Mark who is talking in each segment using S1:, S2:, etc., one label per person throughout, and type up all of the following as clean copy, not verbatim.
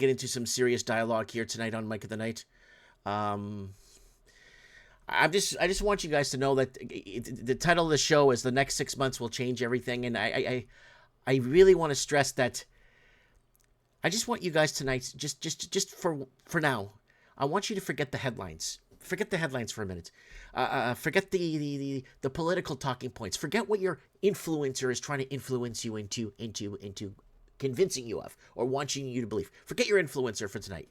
S1: get into some serious dialogue here tonight on Mike of the Night. Um, I just want you guys to know that the title of the show is "The Next 6 Months Will Change Everything," and I really want to stress that. I just want you guys tonight, just for now, I want you to forget the headlines. Forget the headlines for a minute. Forget the political talking points. Forget what your influencer is trying to influence you into convincing you of or wanting you to believe. Forget your influencer for tonight.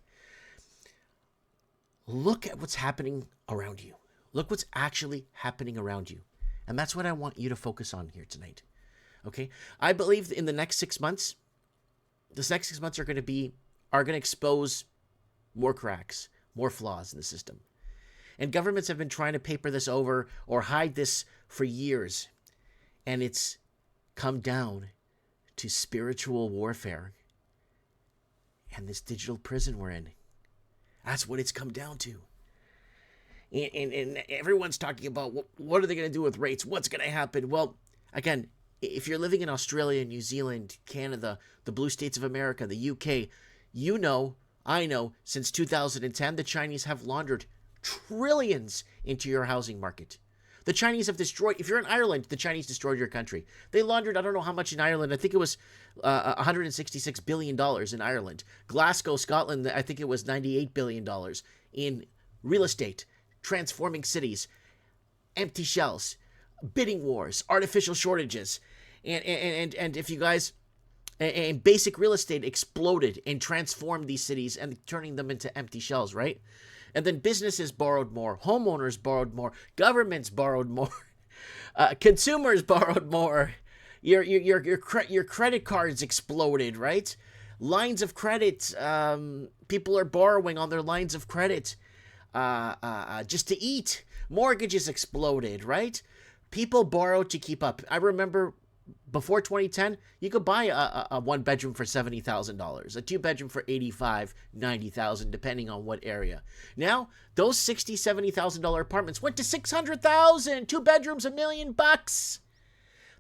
S1: Look at what's happening around you. Look what's actually happening around you. And that's what I want you to focus on here tonight. Okay? I believe in the next 6 months, this next 6 months are going to expose more cracks, more flaws in the system. And governments have been trying to paper this over or hide this for years. And it's come down to spiritual warfare and this digital prison we're in. That's what it's come down to. And everyone's talking about what are they going to do with rates? What's going to happen? Well, again, if you're living in Australia, New Zealand, Canada, the blue states of America, the UK, you know, I know, since 2010, the Chinese have laundered trillions into your housing market. The Chinese have destroyed, if you're in Ireland, the Chinese destroyed your country. They laundered, I don't know how much in Ireland. I think it was $166 billion in Ireland. Glasgow, Scotland, I think it was $98 billion in real estate, transforming cities, empty shells, bidding wars, artificial shortages. And if you guys, and basic real estate exploded and transformed these cities and turning them into empty shells, right? And then businesses borrowed more, homeowners borrowed more, governments borrowed more, consumers borrowed more. Your credit cards exploded, right? Lines of credit, people are borrowing on their lines of credit just to eat. Mortgages exploded, right? People borrowed to keep up. I remember before 2010, you could buy a one bedroom for $70,000, a two bedroom for $85,000, $90,000, depending on what area. Now, those $60,000, $70,000 apartments went to $600,000, two bedrooms, $1 million.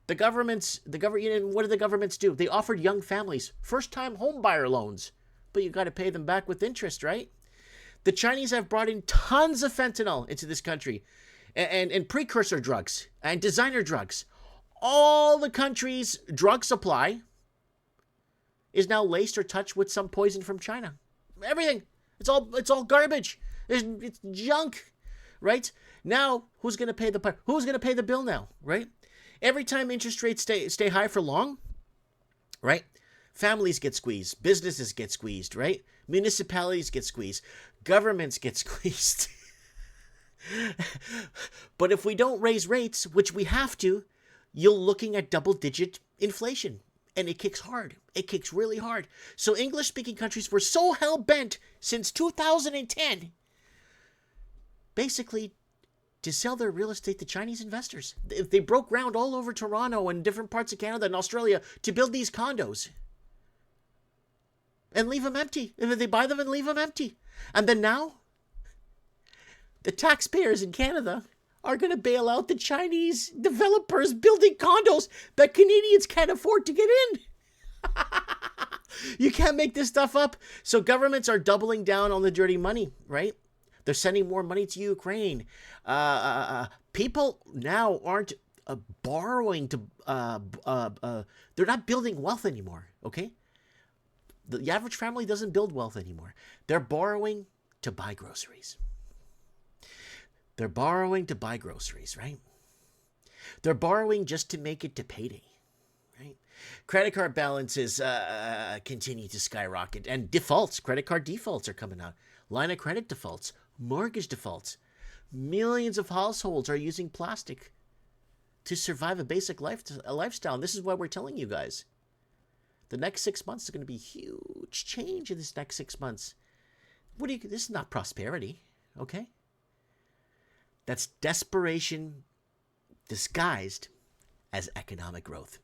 S1: The government, what did the governments do? They offered young families first-time home buyer loans, but you got to pay them back with interest, right? The Chinese have brought in tons of fentanyl into this country, and precursor drugs and designer drugs. All the country's drug supply is now laced or touched with some poison from China. Everything. It's all garbage. It's junk, right? Now, who's going to pay the bill now, right? Every time interest rates stay high for long, right? Families get squeezed, businesses get squeezed, right? Municipalities get squeezed, governments get squeezed. But if we don't raise rates, which we have to, you're looking at double-digit inflation. And it kicks hard. It kicks really hard. So English-speaking countries were so hell-bent since 2010, basically, to sell their real estate to Chinese investors. They broke ground all over Toronto and different parts of Canada and Australia to build these condos. And leave them empty. They buy them and leave them empty. And then now, the taxpayers in Canada are going to bail out the Chinese developers building condos that Canadians can't afford to get in. You can't make this stuff up. So governments are doubling down on the dirty money, right? They're sending more money to Ukraine. People now aren't borrowing to, they're not building wealth anymore, okay? The average family doesn't build wealth anymore. They're borrowing to buy groceries. They're borrowing to buy groceries, right? They're borrowing just to make it to payday, right? Credit card balances continue to skyrocket. And defaults, credit card defaults are coming out. Line of credit defaults, mortgage defaults. Millions of households are using plastic to survive a basic lifestyle. And this is why we're telling you guys. The next 6 months is going to be huge change in this next 6 months. This is not prosperity, okay? That's desperation disguised as economic growth.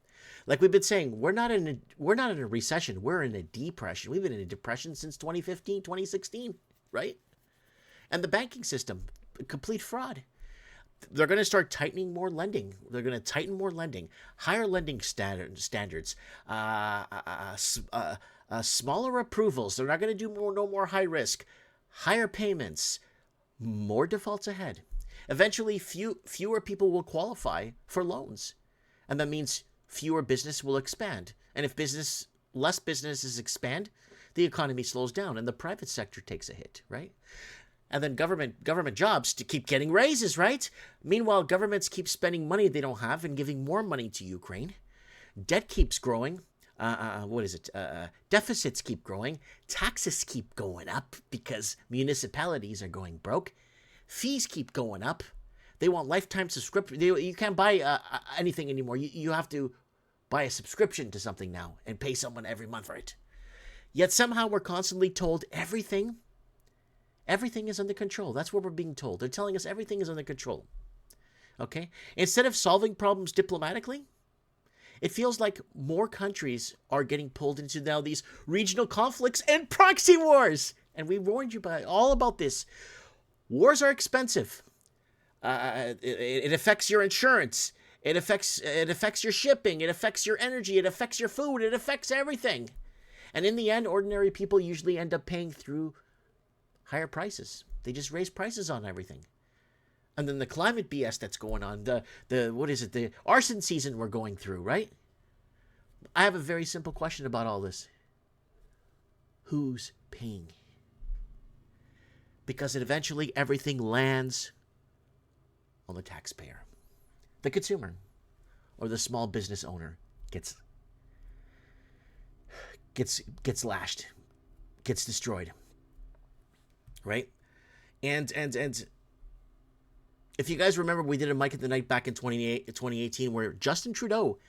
S1: Like we've been saying, we're not in a recession. We're in a depression. We've been in a depression since 2015, 2016, right? And the banking system, complete fraud. They're going to start tightening more lending. They're going to tighten more lending, higher lending standards, smaller approvals. They're not going to do no more high risk, higher payments, more defaults ahead. Eventually, fewer people will qualify for loans, and that means fewer business will expand. And if less businesses expand, the economy slows down and the private sector takes a hit, right? And then government jobs to keep getting raises, right? Meanwhile, governments keep spending money they don't have and giving more money to Ukraine. Debt keeps growing. Deficits keep growing. Taxes keep going up because municipalities are going broke. Fees keep going up. They want lifetime subscription. You can't buy anything anymore. You have to buy a subscription to something now and pay someone every month for it. Yet somehow we're constantly told everything is under control. That's what we're being told. They're telling us everything is under control. Okay? Instead of solving problems diplomatically, it feels like more countries are getting pulled into now these regional conflicts and proxy wars. And we warned you all about this. Wars are expensive. It affects your insurance. It affects your shipping. It affects your energy. It affects your food. It affects everything. And in the end, ordinary people usually end up paying through higher prices. They just raise prices on everything. And then the climate BS that's going on, the arson season we're going through, right? I have a very simple question about all this. Who's paying? Because eventually everything lands on the taxpayer. The consumer or the small business owner gets lashed, gets destroyed. Right? And if you guys remember, we did a Mike at the Night back in 2018 where Justin Trudeau,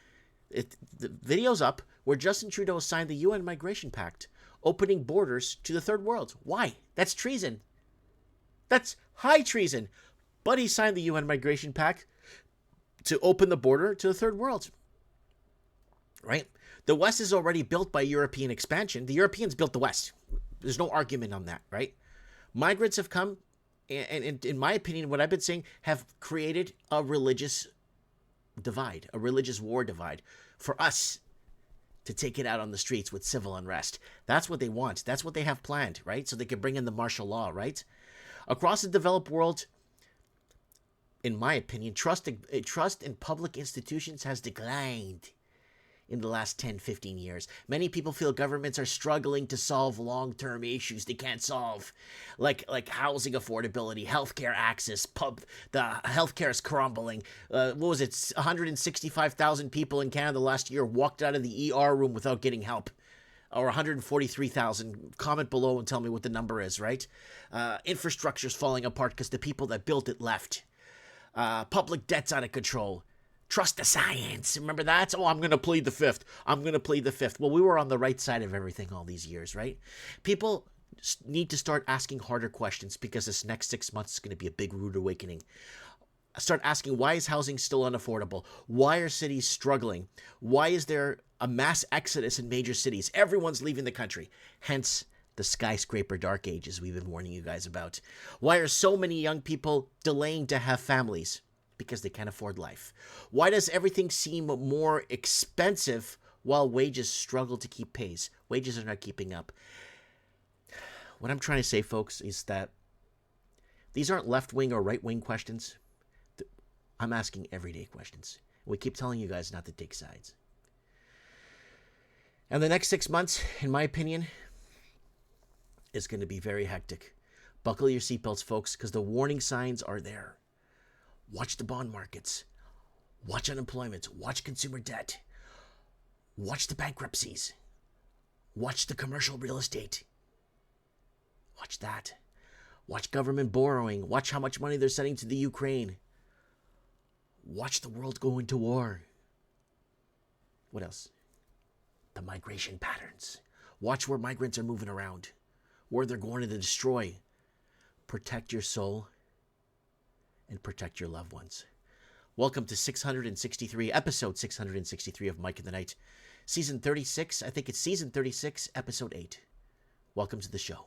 S1: the video's up, where Justin Trudeau signed the UN Migration Pact, opening borders to the third world. Why? That's treason. That's high treason. But he signed the UN Migration Pact to open the border to the third world. Right? The West is already built by European expansion. The Europeans built the West. There's no argument on that, right? Migrants have come, and in my opinion, what I've been saying, have created a religious divide, a religious war divide, for us to take it out on the streets with civil unrest. That's what they want. That's what they have planned, right? So they can bring in the martial law, right? Across the developed world, in my opinion, trust in public institutions has declined in the last 10, 15 years. Many people feel governments are struggling to solve long-term issues they can't solve, like housing affordability, healthcare access, the healthcare is crumbling. 165,000 people in Canada last year walked out of the ER room without getting help. Or 143,000. Comment below and tell me what the number is, right? Infrastructure's falling apart because the people that built it left. Public debt's out of control. Trust the science. Remember that? Oh, I'm going to plead the fifth. Well, we were on the right side of everything all these years, right? People need to start asking harder questions because this next 6 months is going to be a big rude awakening. Start asking, why is housing still unaffordable? Why are cities struggling? Why is there a mass exodus in major cities? Everyone's leaving the country. Hence the skyscraper dark ages we've been warning you guys about. Why are so many young people delaying to have families? Because they can't afford life. Why does everything seem more expensive while wages struggle to keep pace? Wages are not keeping up. What I'm trying to say, folks, is that these aren't left-wing or right-wing questions. I'm asking everyday questions. We keep telling you guys not to take sides. And the next 6 months, in my opinion, is going to be very hectic. Buckle your seatbelts, folks, because the warning signs are there. Watch the bond markets. Watch unemployment. Watch consumer debt. Watch the bankruptcies. Watch the commercial real estate. Watch that. Watch government borrowing. Watch how much money they're sending to the Ukraine. Watch the world go into war. What else? The migration patterns. Watch where migrants are moving around. Where they're going to destroy. Protect your soul. And protect your loved ones. Welcome to episode 663 of Mike in the Night. Season 36, I think it's season 36, episode 8. Welcome to the show.